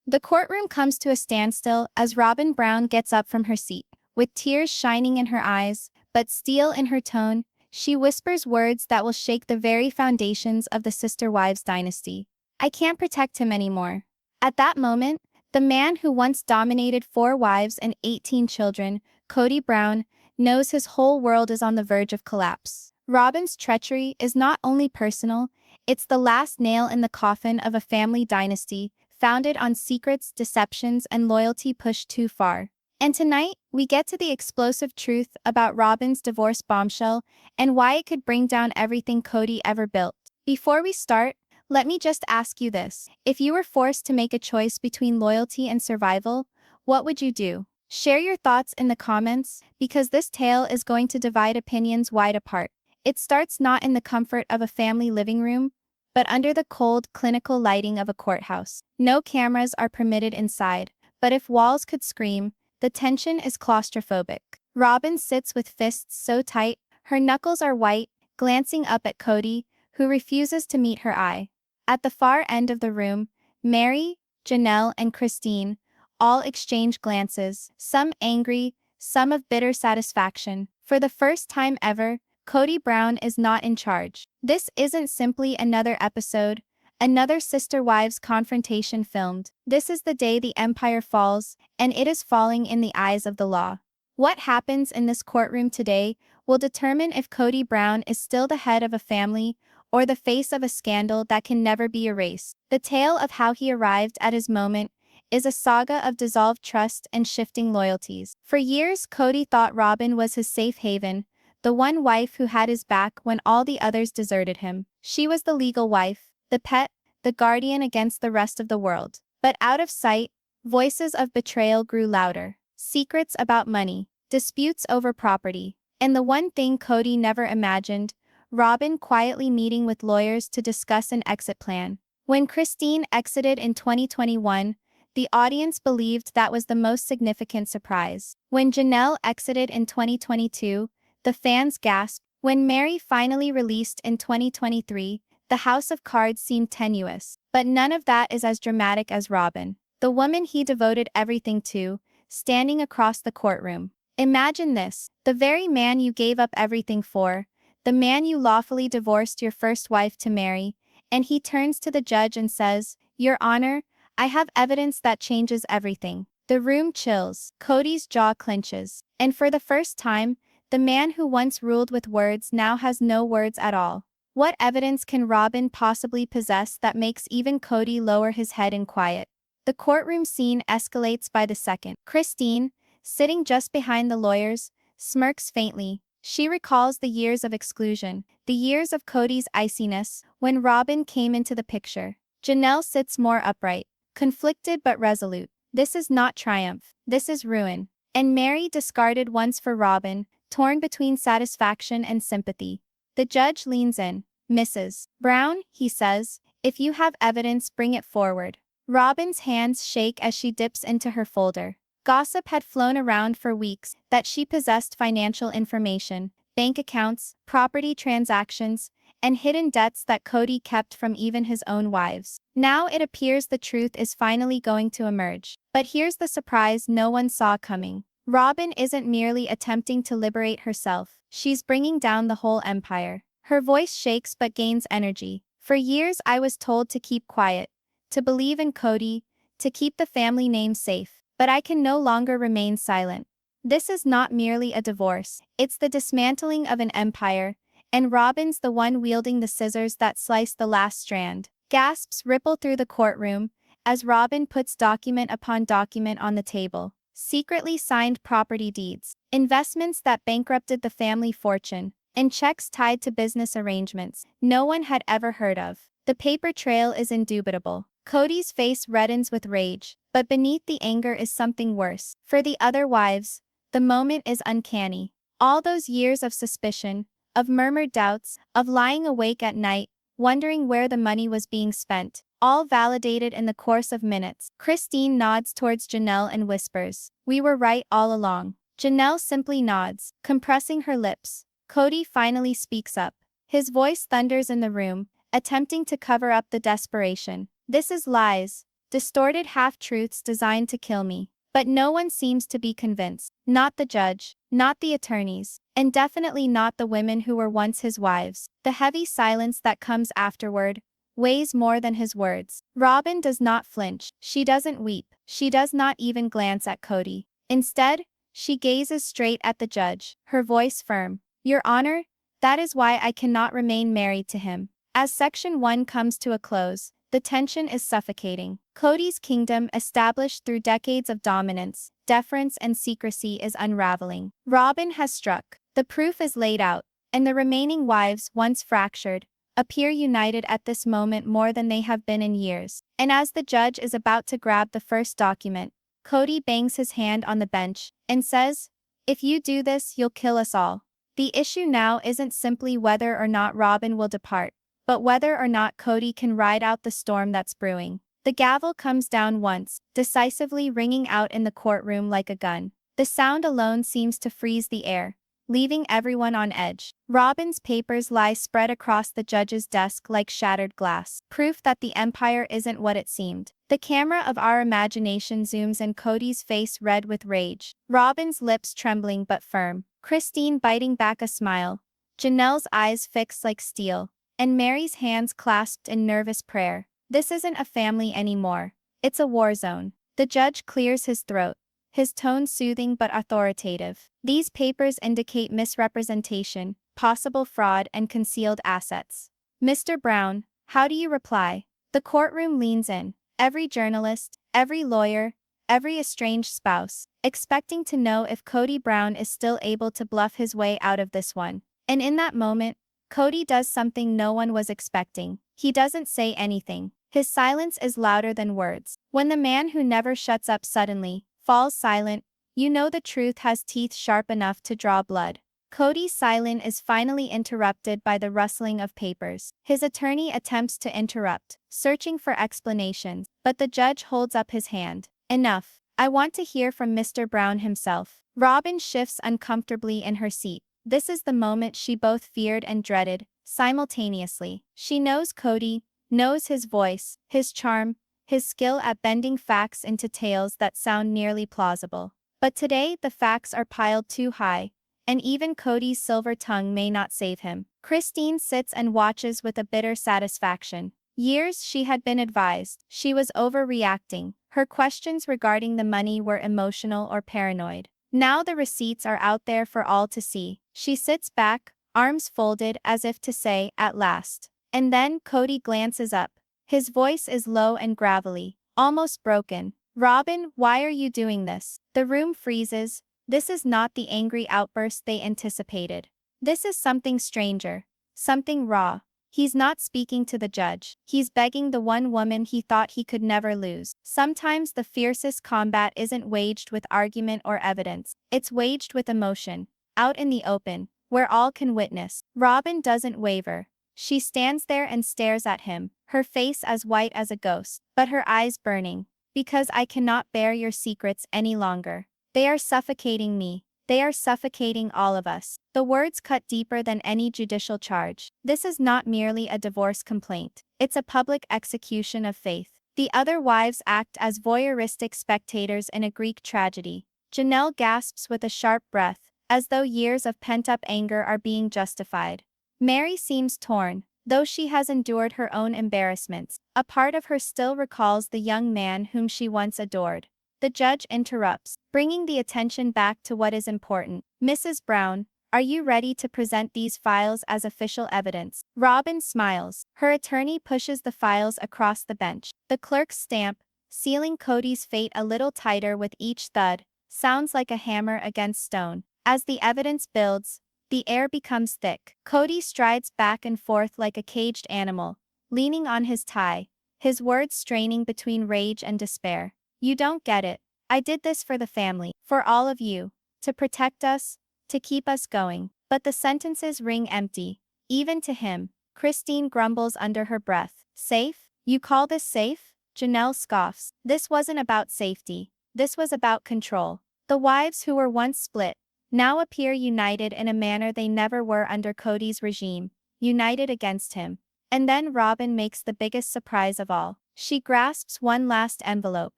The courtroom comes to a standstill as Robyn Brown gets up from her seat. With tears shining in her eyes, but steel in her tone, she whispers words that will shake the very foundations of the Sister Wives dynasty. I can't protect him anymore. At that moment, the man who once dominated 4 wives and 18 children, Kody Brown, knows his whole world is on the verge of collapse. Robyn's treachery is not only personal, it's the last nail in the coffin of a family dynasty founded on secrets, deceptions, and loyalty pushed too far. And tonight, we get to the explosive truth about Robyn's divorce bombshell and why it could bring down everything Kody ever built. Before we start, let me just ask you this. If you were forced to make a choice between loyalty and survival, what would you do? Share your thoughts in the comments, because this tale is going to divide opinions wide apart. It starts not in the comfort of a family living room, but under the cold, clinical lighting of a courthouse. No cameras are permitted inside, but if walls could scream, the tension is claustrophobic. Robyn sits with fists so tight, her knuckles are white, glancing up at Kody, who refuses to meet her eye. At the far end of the room, Meri, Janelle, and Christine all exchange glances, some angry, some of bitter satisfaction. For the first time ever, Kody Brown is not in charge. This isn't simply another episode, another Sister Wives confrontation filmed. This is the day the empire falls, and it is falling in the eyes of the law. What happens in this courtroom today will determine if Kody Brown is still the head of a family or the face of a scandal that can never be erased. The tale of how he arrived at his moment is a saga of dissolved trust and shifting loyalties. For years, Kody thought Robyn was his safe haven, the one wife who had his back when all the others deserted him. She was the legal wife, the pet, the guardian against the rest of the world. But out of sight, voices of betrayal grew louder. Secrets about money, disputes over property, and the one thing Kody never imagined, Robyn quietly meeting with lawyers to discuss an exit plan. When Christine exited in 2021, the audience believed that was the most significant surprise. When Janelle exited in 2022, the fans gasped. When Meri finally released in 2023, the house of cards seemed tenuous. But none of that is as dramatic as Robyn, the woman he devoted everything to, standing across the courtroom. Imagine this, the very man you gave up everything for, the man you lawfully divorced your first wife to marry, and he turns to the judge and says, "Your Honor, I have evidence that changes everything." The room chills, Kody's jaw clenches, and for the first time, the man who once ruled with words now has no words at all. What evidence can Robyn possibly possess that makes even Kody lower his head in quiet? The courtroom scene escalates by the second. Christine, sitting just behind the lawyers, smirks faintly. She recalls the years of exclusion, the years of Kody's iciness, when Robyn came into the picture. Janelle sits more upright, conflicted but resolute. This is not triumph, this is ruin. And Meri, discarded once for Robyn, torn between satisfaction and sympathy. The judge leans in. "Mrs. Brown," he says, "if you have evidence, bring it forward." Robyn's hands shake as she dips into her folder. Gossip had flown around for weeks that she possessed financial information, bank accounts, property transactions, and hidden debts that Kody kept from even his own wives. Now it appears the truth is finally going to emerge. But here's the surprise no one saw coming. Robyn isn't merely attempting to liberate herself, she's bringing down the whole empire. Her voice shakes but gains energy. "For years I was told to keep quiet, to believe in Kody, to keep the family name safe. But I can no longer remain silent. This is not merely a divorce, it's the dismantling of an empire, and Robyn's the one wielding the scissors that slice the last strand." Gasps ripple through the courtroom as Robyn puts document upon document on the table. Secretly signed property deeds, investments that bankrupted the family fortune, and checks tied to business arrangements no one had ever heard of. The paper trail is indubitable. Kody's face reddens with rage, but beneath the anger is something worse. For the other wives, the moment is uncanny. All those years of suspicion, of murmured doubts, of lying awake at night, wondering where the money was being spent, all validated in the course of minutes. Christine nods towards Janelle and whispers, "We were right all along." Janelle simply nods, compressing her lips. Kody finally speaks up. His voice thunders in the room, attempting to cover up the desperation. "This is lies. distorted half-truths designed to kill me. But no one seems to be convinced. Not the judge, not the attorneys, and definitely not the women who were once his wives. The heavy silence that comes afterward weighs more than his words. Robyn does not flinch. She doesn't weep. She does not even glance at Kody. Instead, she gazes straight at the judge, her voice firm. Your Honor, that is why I cannot remain married to him. As Section 1 comes to a close, the tension is suffocating. Kody's kingdom, established through decades of dominance, deference and secrecy, is unraveling. Robyn has struck. The proof is laid out, and the remaining wives, once fractured, appear united at this moment more than they have been in years. And as the judge is about to grab the first document, Kody bangs his hand on the bench and says, "If you do this, you'll kill us all." The issue now isn't simply whether or not Robyn will depart, but whether or not Kody can ride out the storm that's brewing. The gavel comes down once, decisively ringing out in the courtroom like a gun. The sound alone seems to freeze the air, leaving everyone on edge. Robyn's papers lie spread across the judge's desk like shattered glass, proof that the empire isn't what it seemed. The camera of our imagination zooms in, Kody's face red with rage, Robyn's lips trembling but firm, Christine biting back a smile, Janelle's eyes fixed like steel, and Meri's hands clasped in nervous prayer. This isn't a family anymore. It's a war zone. The judge clears his throat, his tone soothing but authoritative. These papers indicate misrepresentation, possible fraud, and concealed assets. Mr. Brown, how do you reply? The courtroom leans in, every journalist, every lawyer, every estranged spouse, expecting to know if Kody Brown is still able to bluff his way out of this one. And in that moment, Kody does something no one was expecting. He doesn't say anything. His silence is louder than words. When the man who never shuts up suddenly falls silent, you know the truth has teeth sharp enough to draw blood. Kody's silence is finally interrupted by the rustling of papers. His attorney attempts to interrupt, searching for explanations, but the judge holds up his hand. Enough. I want to hear from Mr. Brown himself. Robyn shifts uncomfortably in her seat. This is the moment she both feared and dreaded, simultaneously. She knows Kody, knows his voice, his charm, his skill at bending facts into tales that sound nearly plausible. But today the facts are piled too high, and even Kody's silver tongue may not save him. Christine sits and watches with a bitter satisfaction. Years she had been advised she was overreacting. Her questions regarding the money were emotional or paranoid. Now the receipts are out there for all to see. She sits back, arms folded as if to say, at last. And then Kody glances up. His voice is low and gravelly, almost broken. Robyn, why are you doing this? The room freezes. This is not the angry outburst they anticipated. This is something stranger, something raw. He's not speaking to the judge. He's begging the one woman he thought he could never lose. Sometimes the fiercest combat isn't waged with argument or evidence. It's waged with emotion, out in the open, where all can witness. Robyn doesn't waver. She stands there and stares at him, her face as white as a ghost, but her eyes burning. Because I cannot bear your secrets any longer. They are suffocating me. They are suffocating all of us. The words cut deeper than any judicial charge. This is not merely a divorce complaint. It's a public execution of faith. The other wives act as voyeuristic spectators in a Greek tragedy. Janelle gasps with a sharp breath, as though years of pent-up anger are being justified. Meri seems torn. Though she has endured her own embarrassments, a part of her still recalls the young man whom she once adored. The judge interrupts, bringing the attention back to what is important. Mrs. Brown, are you ready to present these files as official evidence? Robyn smiles. Her attorney pushes the files across the bench. The clerk's stamp, sealing Kody's fate a little tighter with each thud, sounds like a hammer against stone. As the evidence builds, the air becomes thick. Kody strides back and forth like a caged animal, leaning on his tie, his words straining between rage and despair. You don't get it. I did this for the family, for all of you, to protect us, to keep us going. But the sentences ring empty, even to him. Christine grumbles under her breath. Safe? You call this safe? Janelle scoffs. This wasn't about safety. This was about control. The wives who were once split now appear united in a manner they never were under Kody's regime, united against him. And then Robyn makes the biggest surprise of all. She grasps one last envelope,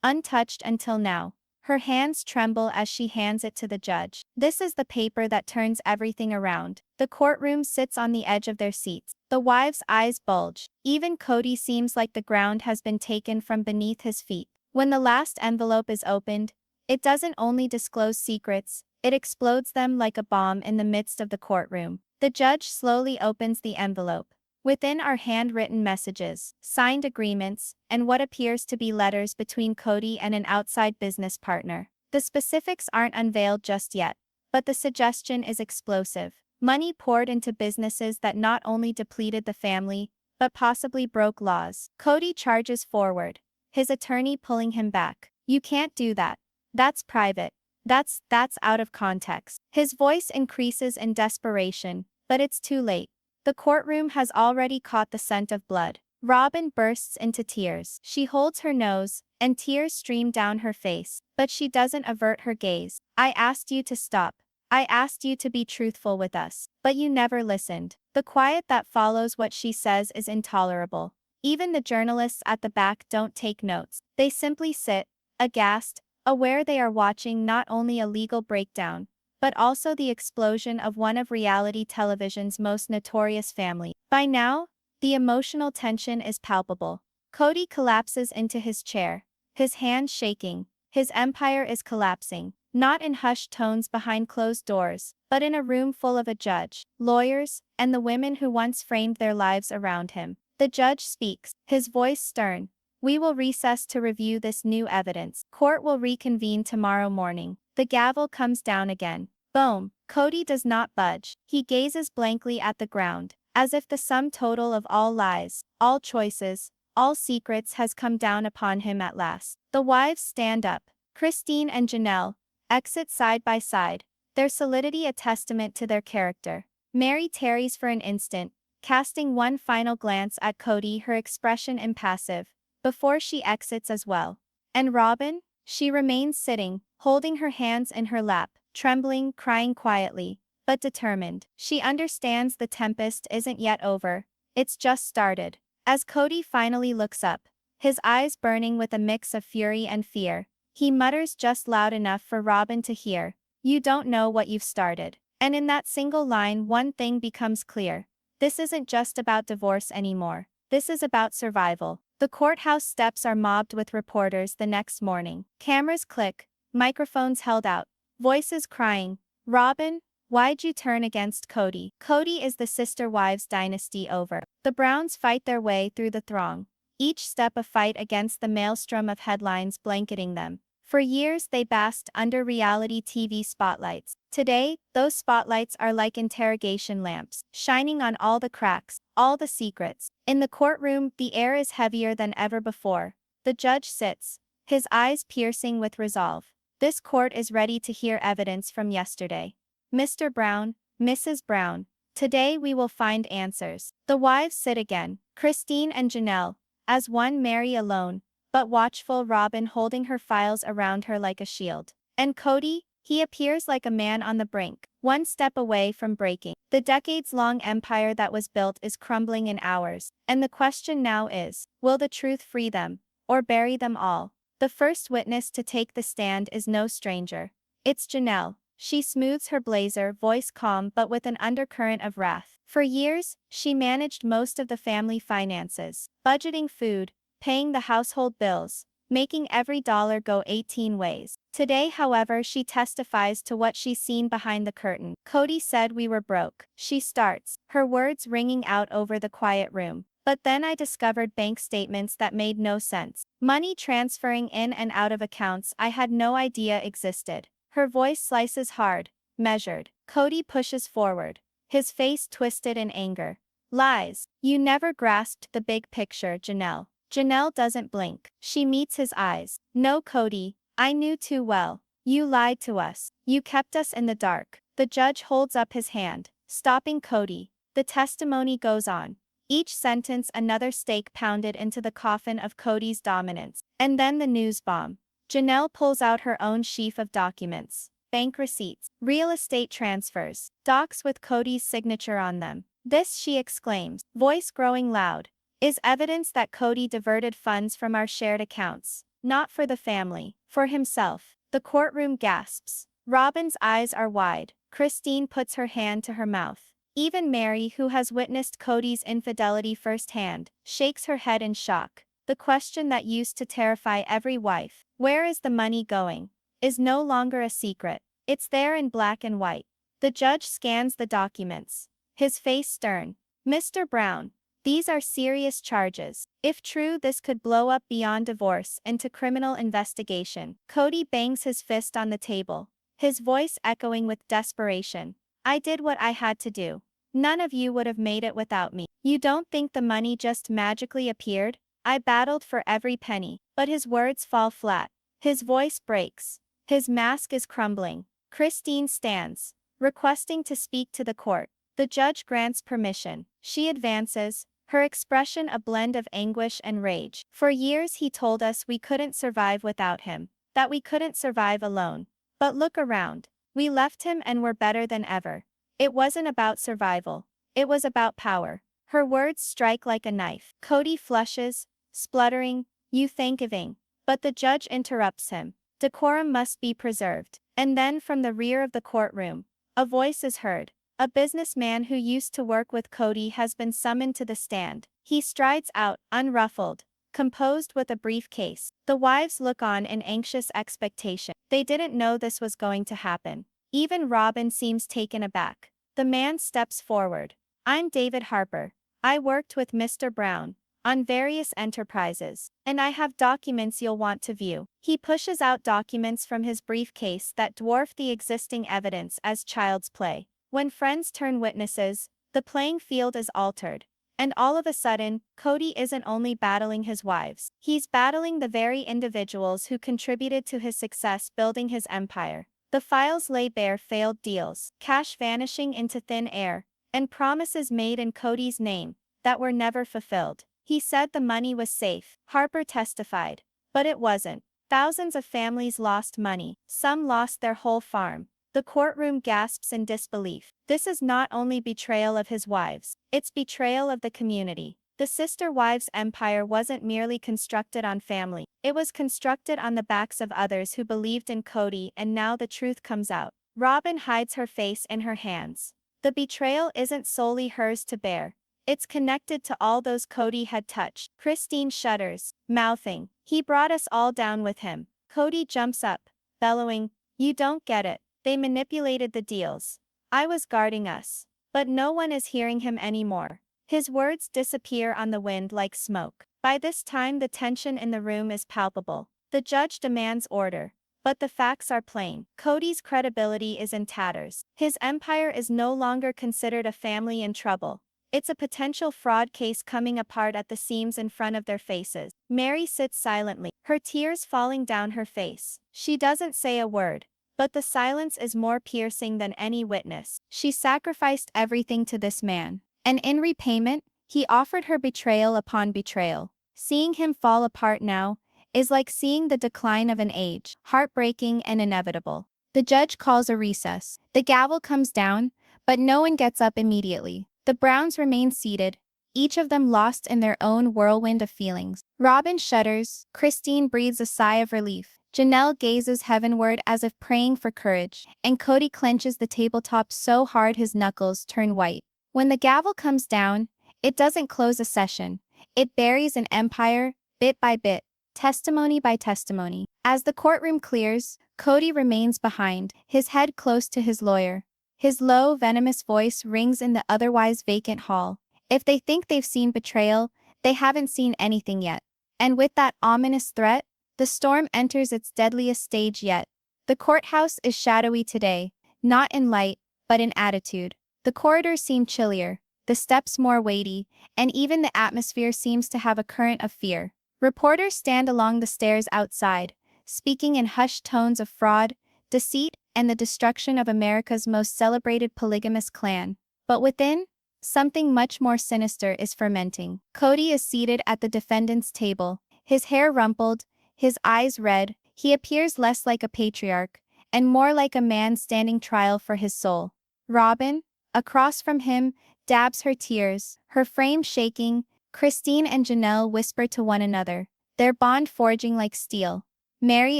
untouched until now. Her hands tremble as she hands it to the judge. This is the paper that turns everything around. The courtroom sits on the edge of their seats. The wives' eyes bulge. Even Kody seems like the ground has been taken from beneath his feet. When the last envelope is opened, it doesn't only disclose secrets, it explodes them like a bomb in the midst of the courtroom. The judge slowly opens the envelope. Within are handwritten messages, signed agreements, and what appears to be letters between Kody and an outside business partner. The specifics aren't unveiled just yet, but the suggestion is explosive. Money poured into businesses that not only depleted the family, but possibly broke laws. Kody charges forward, his attorney pulling him back. You can't do that. That's private. That's out of context. His voice increases in desperation, but it's too late. The courtroom has already caught the scent of blood. Robyn bursts into tears. She holds her nose, and tears stream down her face, but she doesn't avert her gaze. I asked you to stop. I asked you to be truthful with us, but you never listened. The quiet that follows what she says is intolerable. Even the journalists at the back don't take notes. They simply sit, aghast, aware they are watching not only a legal breakdown, but also the explosion of one of reality television's most notorious families. By now, the emotional tension is palpable. Kody collapses into his chair, his hands shaking. His empire is collapsing, not in hushed tones behind closed doors, but in a room full of a judge, lawyers, and the women who once framed their lives around him. The judge speaks, his voice stern. We will recess to review this new evidence. Court will reconvene tomorrow morning. The gavel comes down again. Boom. Kody does not budge. He gazes blankly at the ground, as if the sum total of all lies, all choices, all secrets has come down upon him at last. The wives stand up. Christine and Janelle exit side by side, their solidity a testament to their character. Meri tarries for an instant, casting one final glance at Kody, her expression impassive, before she exits as well. And Robyn? She remains sitting, holding her hands in her lap, trembling, crying quietly, but determined. She understands the tempest isn't yet over, it's just started. As Kody finally looks up, his eyes burning with a mix of fury and fear, he mutters just loud enough for Robyn to hear, "You don't know what you've started." And in that single line, one thing becomes clear. This isn't just about divorce anymore. This is about survival. The courthouse steps are mobbed with reporters the next morning. Cameras click, microphones held out, voices crying, "Robyn, why'd you turn against Kody?" Kody is the sister wives dynasty over. The Browns fight their way through the throng, each step a fight against the maelstrom of headlines blanketing them. For years they basked under reality TV spotlights. Today, those spotlights are like interrogation lamps, shining on all the cracks, all the secrets. In the courtroom, the air is heavier than ever before. The judge sits, his eyes piercing with resolve. This court is ready to hear evidence from yesterday. Mr. Brown, Mrs. Brown, today we will find answers. The wives sit again, Christine and Janelle, as one, Meri alone, but watchful, Robyn holding her files around her like a shield. And Kody, he appears like a man on the brink, one step away from breaking. The decades-long empire that was built is crumbling in hours, and the question now is, will the truth free them, or bury them all? The first witness to take the stand is no stranger. It's Janelle. She smooths her blazer, voice calm but with an undercurrent of wrath. For years, she managed most of the family finances, budgeting food, paying the household bills, making every dollar go 18 ways. Today, however, she testifies to what she's seen behind the curtain. Kody said we were broke. She starts, her words ringing out over the quiet room. But then I discovered bank statements that made no sense. Money transferring in and out of accounts I had no idea existed. Her voice slices hard, measured. Kody pushes forward, his face twisted in anger. Lies. You never grasped the big picture, Janelle. Janelle doesn't blink. She meets his eyes. No, Kody, I knew too well. You lied to us. You kept us in the dark. The judge holds up his hand, stopping Kody. The testimony goes on. Each sentence another stake pounded into the coffin of Kody's dominance. And then the news bomb. Janelle pulls out her own sheaf of documents. Bank receipts, real estate transfers, docs with Kody's signature on them. This, she exclaims, voice growing loud. is evidence that Kody diverted funds from our shared accounts, not for the family, for himself. The courtroom gasps. Robyn's eyes are wide. Christine puts her hand to her mouth. Even Meri, who has witnessed Kody's infidelity firsthand, shakes her head in shock. The question that used to terrify every wife, where is the money going, is no longer a secret. It's there in black and white. The judge scans the documents, his face stern. Mr. Brown, these are serious charges. If true, this could blow up beyond divorce into criminal investigation. Kody bangs his fist on the table, his voice echoing with desperation. I did what I had to do. None of you would have made it without me. You don't think the money just magically appeared? I battled for every penny. But his words fall flat. His voice breaks. His mask is crumbling. Christine stands, requesting to speak to the court. The judge grants permission. She advances, her expression a blend of anguish and rage. For years he told us we couldn't survive without him, that we couldn't survive alone. But look around. We left him and we're better than ever. It wasn't about survival. It was about power. Her words strike like a knife. Kody flushes, spluttering, "You thanksgiving." But the judge interrupts him. Decorum must be preserved. And then from the rear of the courtroom, a voice is heard. A businessman who used to work with Kody has been summoned to the stand. He strides out, unruffled, composed with a briefcase. The wives look on in anxious expectation. They didn't know this was going to happen. Even Robyn seems taken aback. The man steps forward. I'm David Harper. I worked with Mr. Brown on various enterprises, and I have documents you'll want to view. He pushes out documents from his briefcase that dwarf the existing evidence as child's play. When friends turn witnesses, the playing field is altered. And all of a sudden, Kody isn't only battling his wives. He's battling the very individuals who contributed to his success building his empire. The files lay bare failed deals, cash vanishing into thin air, and promises made in Kody's name that were never fulfilled. He said the money was safe, Harper testified. But it wasn't. Thousands of families lost money. Some lost their whole farm. The courtroom gasps in disbelief. This is not only betrayal of his wives, it's betrayal of the community. The sister wives' empire wasn't merely constructed on family, it was constructed on the backs of others who believed in Kody, and now the truth comes out. Robyn hides her face in her hands. The betrayal isn't solely hers to bear. It's connected to all those Kody had touched. Christine shudders, mouthing, "He brought us all down with him." Kody jumps up, bellowing, "You don't get it. They manipulated the deals. I was guarding us." But no one is hearing him anymore. His words disappear on the wind like smoke. By this time the tension in the room is palpable. The judge demands order. But the facts are plain. Kody's credibility is in tatters. His empire is no longer considered a family in trouble. It's a potential fraud case coming apart at the seams in front of their faces. Meri sits silently, her tears falling down her face. She doesn't say a word. But the silence is more piercing than any witness. She sacrificed everything to this man. And in repayment, he offered her betrayal upon betrayal. Seeing him fall apart now is like seeing the decline of an age, heartbreaking and inevitable. The judge calls a recess. The gavel comes down, but no one gets up immediately. The Browns remain seated, each of them lost in their own whirlwind of feelings. Robyn shudders, Christine breathes a sigh of relief. Janelle gazes heavenward as if praying for courage, and Kody clenches the tabletop so hard his knuckles turn white. When the gavel comes down, it doesn't close a session. It buries an empire, bit by bit, testimony by testimony. As the courtroom clears, Kody remains behind, his head close to his lawyer. His low, venomous voice rings in the otherwise vacant hall. If they think they've seen betrayal, they haven't seen anything yet. And with that ominous threat, the storm enters its deadliest stage yet. The courthouse is shadowy today, not in light, but in attitude. The corridors seem chillier, the steps more weighty, and even the atmosphere seems to have a current of fear. Reporters stand along the stairs outside, speaking in hushed tones of fraud, deceit, and the destruction of America's most celebrated polygamous clan. But within, something much more sinister is fermenting. Kody is seated at the defendant's table, his hair rumpled, his eyes red. He appears less like a patriarch, and more like a man standing trial for his soul. Robyn, across from him, dabs her tears, her frame shaking, Christine and Janelle whisper to one another, their bond forging like steel. Meri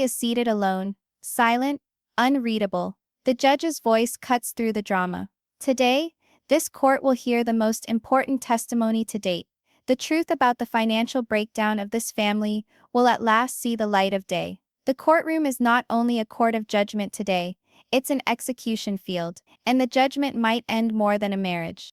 is seated alone, silent, unreadable. The judge's voice cuts through the drama. Today, this court will hear the most important testimony to date. The truth about the financial breakdown of this family will at last see the light of day. The courtroom is not only a court of judgment today, it's an execution field, and the judgment might end more than a marriage.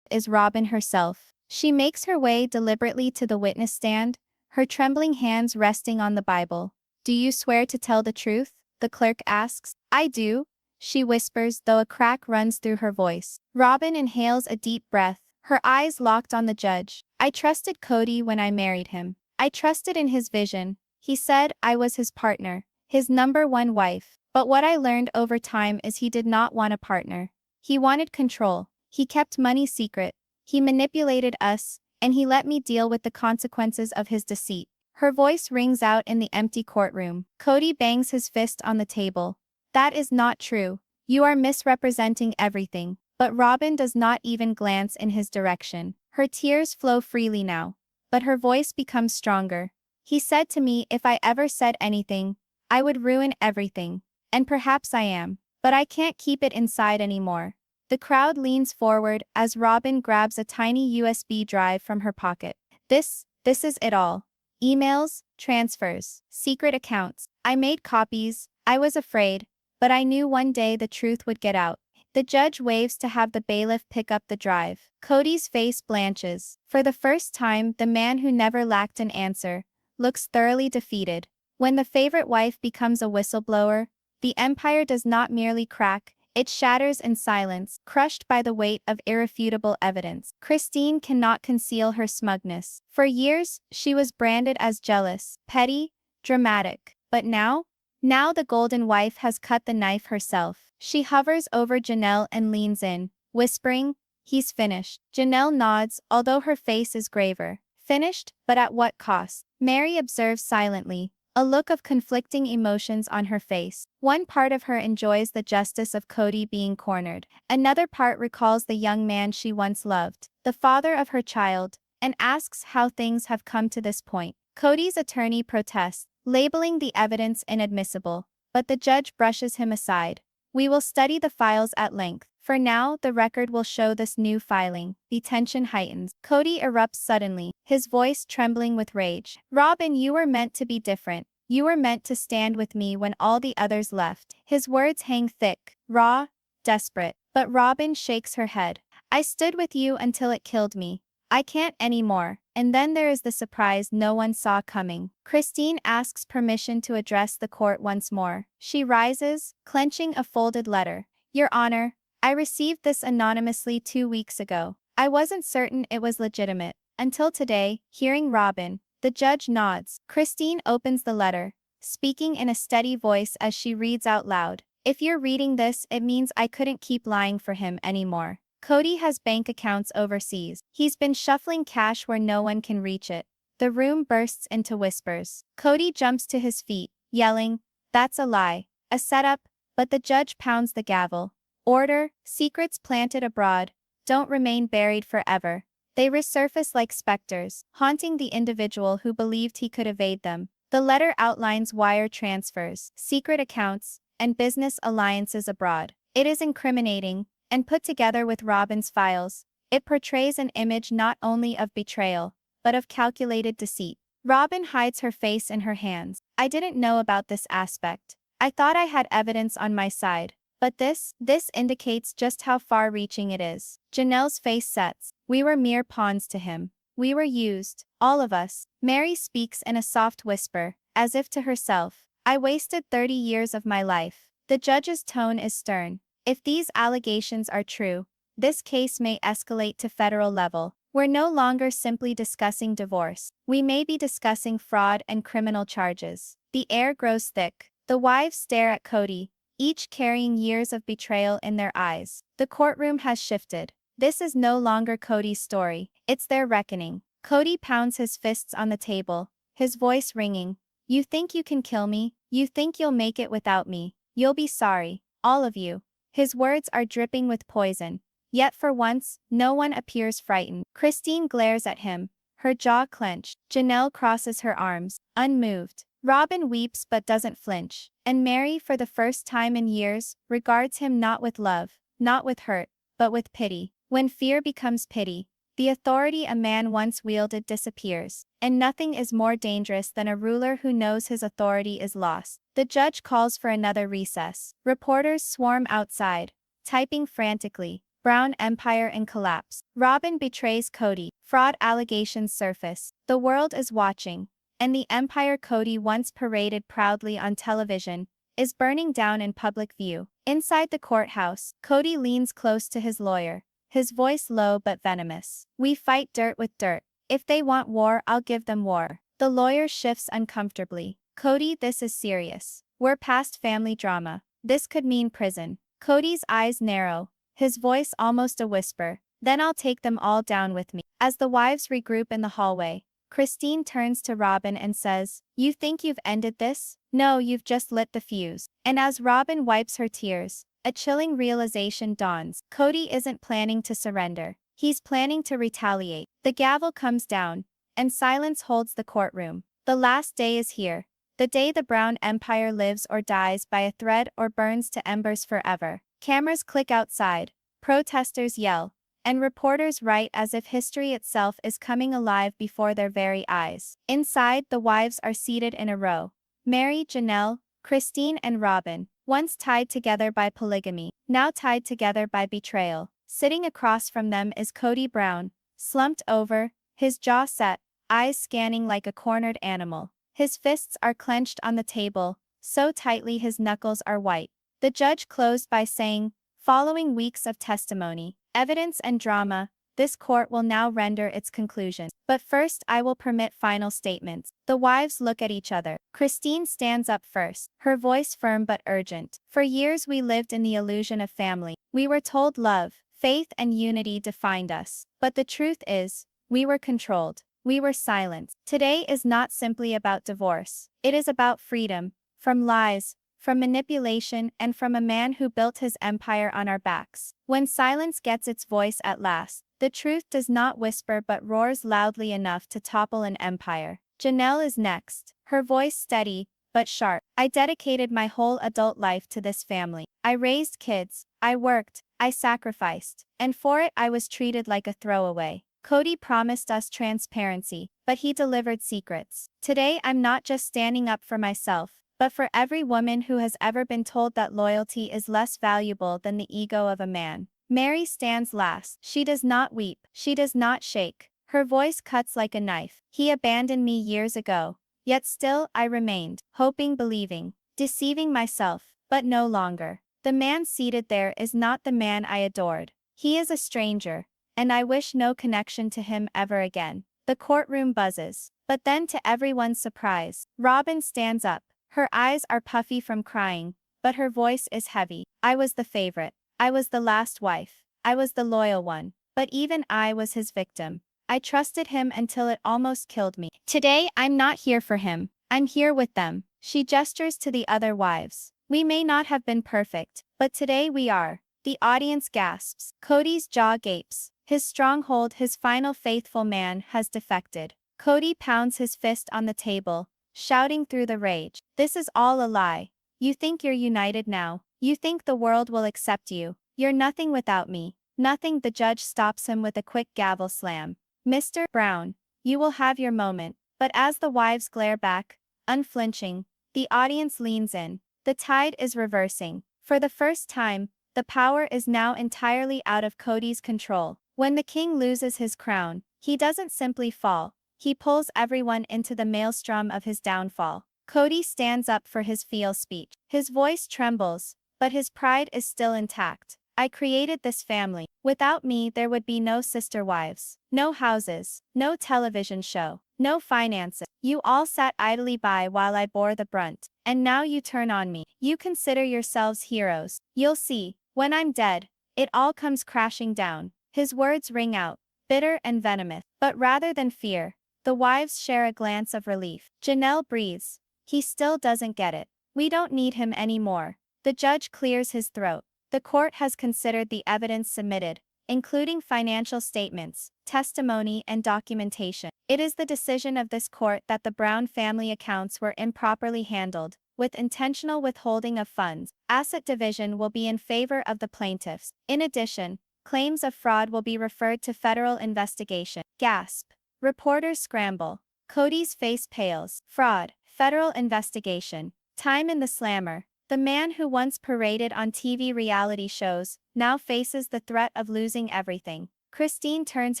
Is Robyn herself. She makes her way deliberately to the witness stand, her trembling hands resting on the Bible. "Do you swear to tell the truth?" the clerk asks. "I do," she whispers, though a crack runs through her voice. Robyn inhales a deep breath, her eyes locked on the judge. "I trusted Kody when I married him. I trusted in his vision. He said I was his partner, his number one wife. But what I learned over time is he did not want a partner. He wanted control. He kept money secret. He manipulated us, and he let me deal with the consequences of his deceit." Her voice rings out in the empty courtroom. Kody bangs his fist on the table. "That is not true. You are misrepresenting everything." But Robyn does not even glance in his direction. Her tears flow freely now, but her voice becomes stronger. "He said to me if I ever said anything, I would ruin everything. And perhaps I am. But I can't keep it inside anymore." The crowd leans forward as Robyn grabs a tiny USB drive from her pocket. This is it all. Emails, transfers, secret accounts. "I made copies. I was afraid. But I knew one day the truth would get out." The judge waves to have the bailiff pick up the drive. Kody's face blanches. For the first time, the man who never lacked an answer looks thoroughly defeated. When the favorite wife becomes a whistleblower, the empire does not merely crack, it shatters in silence, crushed by the weight of irrefutable evidence. Christine cannot conceal her smugness. For years, she was branded as jealous, petty, dramatic. But now the golden wife has cut the knife herself. She hovers over Janelle and leans in, whispering, "He's finished." Janelle nods, although her face is graver. Finished, but at what cost? Meri observes silently, a look of conflicting emotions on her face. One part of her enjoys the justice of Kody being cornered. Another part recalls the young man she once loved, the father of her child, and asks how things have come to this point. Kody's attorney protests, labeling the evidence inadmissible, but the judge brushes him aside. "We will study the files at length. For now, the record will show this new filing." The tension heightens. Kody erupts suddenly, his voice trembling with rage. "Robyn, you were meant to be different. You were meant to stand with me when all the others left." His words hang thick, raw, desperate. But Robyn shakes her head. "I stood with you until it killed me. I can't anymore." And then there is the surprise no one saw coming. Christine asks permission to address the court once more. She rises, clenching a folded letter. "Your Honor, I received this anonymously 2 weeks ago. I wasn't certain it was legitimate. Until today." Hearing Robyn, the judge nods. Christine opens the letter, speaking in a steady voice as she reads out loud. "If you're reading this, it means I couldn't keep lying for him anymore. Kody has bank accounts overseas. He's been shuffling cash where no one can reach it." The room bursts into whispers. Kody jumps to his feet, yelling, "That's a lie. A setup," but the judge pounds the gavel. "Order, secrets planted abroad don't remain buried forever. They resurface like specters, haunting the individual who believed he could evade them." The letter outlines wire transfers, secret accounts, and business alliances abroad. It is incriminating, and put together with Robyn's files, it portrays an image not only of betrayal, but of calculated deceit. Robyn hides her face in her hands. "I didn't know about this aspect. I thought I had evidence on my side. But this indicates just how far-reaching it is." Janelle's face sets. "We were mere pawns to him. We were used, all of us." Meri speaks in a soft whisper, as if to herself. "I wasted 30 years of my life." The judge's tone is stern. "If these allegations are true, this case may escalate to federal level. We're no longer simply discussing divorce. We may be discussing fraud and criminal charges." The air grows thick. The wives stare at Kody, each carrying years of betrayal in their eyes. The courtroom has shifted. This is no longer Kody's story, it's their reckoning. Kody pounds his fists on the table, his voice ringing. "You think you can kill me? You think you'll make it without me? You'll be sorry, all of you." His words are dripping with poison. Yet for once, no one appears frightened. Christine glares at him, her jaw clenched. Janelle crosses her arms, unmoved. Robyn weeps but doesn't flinch. And Meri, for the first time in years, regards him not with love, not with hurt, but with pity. When fear becomes pity, the authority a man once wielded disappears, and nothing is more dangerous than a ruler who knows his authority is lost. The judge calls for another recess. Reporters swarm outside, typing frantically. Brown Empire in collapse. Robyn betrays Kody. Fraud allegations surface. The world is watching, and the empire Kody once paraded proudly on television is burning down in public view. Inside the courthouse, Kody leans close to his lawyer, his voice low but venomous. "We fight dirt with dirt. If they want war, I'll give them war." The lawyer shifts uncomfortably. "Kody, this is serious. We're past family drama. This could mean prison." Kody's eyes narrow, his voice almost a whisper. "Then I'll take them all down with me." As the wives regroup in the hallway, Christine turns to Robyn and says, "You think you've ended this? No, you've just lit the fuse." And as Robyn wipes her tears, a chilling realization dawns. Kody isn't planning to surrender. He's planning to retaliate. The gavel comes down, and silence holds the courtroom. The last day is here. The day the Brown Empire lives or dies by a thread or burns to embers forever. Cameras click outside, protesters yell, and reporters write as if history itself is coming alive before their very eyes. Inside, the wives are seated in a row. Meri, Janelle, Christine and Robyn, once tied together by polygamy, now tied together by betrayal. Sitting across from them is Kody Brown, slumped over, his jaw set, eyes scanning like a cornered animal. His fists are clenched on the table, so tightly his knuckles are white. The judge closed by saying, "Following weeks of testimony, evidence and drama, this court will now render its conclusion. But first I will permit final statements." The wives look at each other. Christine stands up first, her voice firm but urgent. "For years we lived in the illusion of family. We were told love, faith and unity defined us. But the truth is, we were controlled. We were silenced. Today is not simply about divorce. It is about freedom, from lies, from manipulation and from a man who built his empire on our backs. When silence gets its voice at last, the truth does not whisper but roars loudly enough to topple an empire." Janelle is next, her voice steady, but sharp. "I dedicated my whole adult life to this family. I raised kids, I worked, I sacrificed, and for it I was treated like a throwaway. Kody promised us transparency, but he delivered secrets. Today I'm not just standing up for myself, but for every woman who has ever been told that loyalty is less valuable than the ego of a man." Meri stands last. She does not weep. She does not shake. Her voice cuts like a knife. "He abandoned me years ago. Yet still I remained, hoping, believing, deceiving myself, but no longer. The man seated there is not the man I adored. He is a stranger, and I wish no connection to him ever again." The courtroom buzzes. But then to everyone's surprise, Robyn stands up. Her eyes are puffy from crying, but her voice is heavy. "I was the favorite. I was the last wife. I was the loyal one. But even I was his victim. I trusted him until it almost killed me. Today I'm not here for him. I'm here with them." She gestures to the other wives. "We may not have been perfect, but today we are." The audience gasps. Kody's jaw gapes. His stronghold, his final faithful man, has defected. Kody pounds his fist on the table, shouting through the rage, "This is all a lie. You think you're united now. You think the world will accept you. You're nothing without me. Nothing." The judge stops him with a quick gavel slam. "Mr. Brown, you will have your moment." But as the wives glare back, unflinching, the audience leans in. The tide is reversing. For the first time, the power is now entirely out of Kody's control. When the king loses his crown, he doesn't simply fall. He pulls everyone into the maelstrom of his downfall. Kody stands up for his fiel speech. His voice trembles, but his pride is still intact. "I created this family. Without me there would be no sister wives, no houses, no television show, no finances. You all sat idly by while I bore the brunt, and now you turn on me. You consider yourselves heroes. You'll see, when I'm dead, it all comes crashing down." His words ring out, bitter and venomous. But rather than fear, the wives share a glance of relief. Janelle breathes. He still doesn't get it. "We don't need him anymore." The judge clears his throat. The court has considered the evidence submitted, including financial statements, testimony, and documentation. It is the decision of this court that the Brown family accounts were improperly handled, with intentional withholding of funds. Asset division will be in favor of the plaintiffs. In addition, claims of fraud will be referred to federal investigation. Gasp. Reporters scramble. Kody's face pales. Fraud. Federal investigation. Time in the slammer. The man who once paraded on TV reality shows now faces the threat of losing everything. Christine turns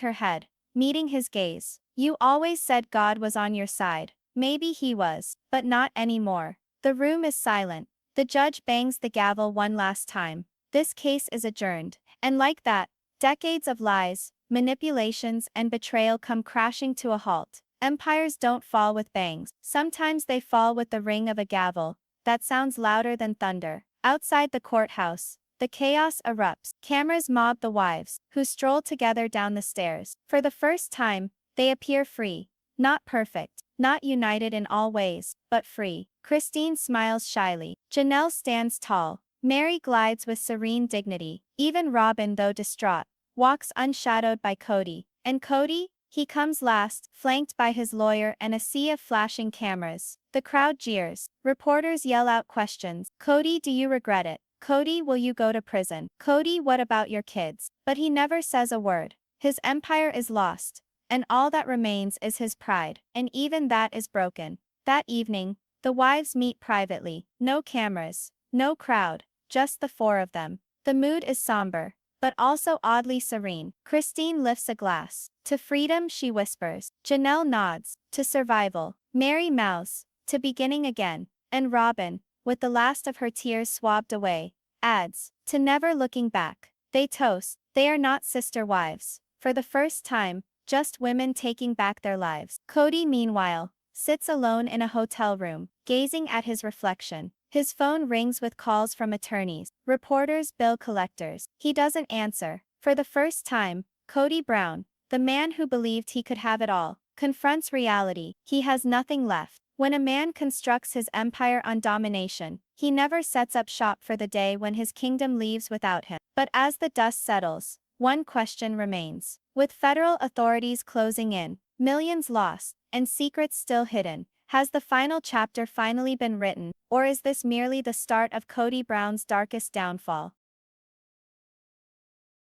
her head, meeting his gaze. You always said God was on your side. Maybe he was, but not anymore. The room is silent. The judge bangs the gavel one last time. This case is adjourned. And like that, decades of lies, manipulations, and betrayal come crashing to a halt. Empires don't fall with bangs. Sometimes they fall with the ring of a gavel that sounds louder than thunder. Outside the courthouse, the chaos erupts. Cameras mob the wives, who stroll together down the stairs. For the first time, they appear free. Not perfect, not united in all ways, but free. Christine smiles shyly. Janelle stands tall. Meri glides with serene dignity. Even Robyn, though distraught, walks unshadowed by Kody. And Kody? He comes last, flanked by his lawyer and a sea of flashing cameras. The crowd jeers. Reporters yell out questions. Kody, do you regret it? Kody, will you go to prison? Kody, what about your kids? But he never says a word. His empire is lost, and all that remains is his pride, and even that is broken. That evening, the wives meet privately. No cameras, no crowd, just the four of them. The mood is somber, but also oddly serene. Christine lifts a glass. To freedom, she whispers. Janelle nods. To survival. Meri mouths. To beginning again. And Robyn, with the last of her tears swabbed away, adds. To never looking back. They toast. They are not sister wives. For the first time, just women taking back their lives. Kody, meanwhile, sits alone in a hotel room, gazing at his reflection. His phone rings with calls from attorneys, reporters, bill collectors. He doesn't answer. For the first time, Kody Brown, the man who believed he could have it all, confronts reality. He has nothing left. When a man constructs his empire on domination, he never sets up shop for the day when his kingdom leaves without him. But as the dust settles, one question remains. With federal authorities closing in, millions lost, and secrets still hidden, has the final chapter finally been written, or is this merely the start of Kody Brown's darkest downfall?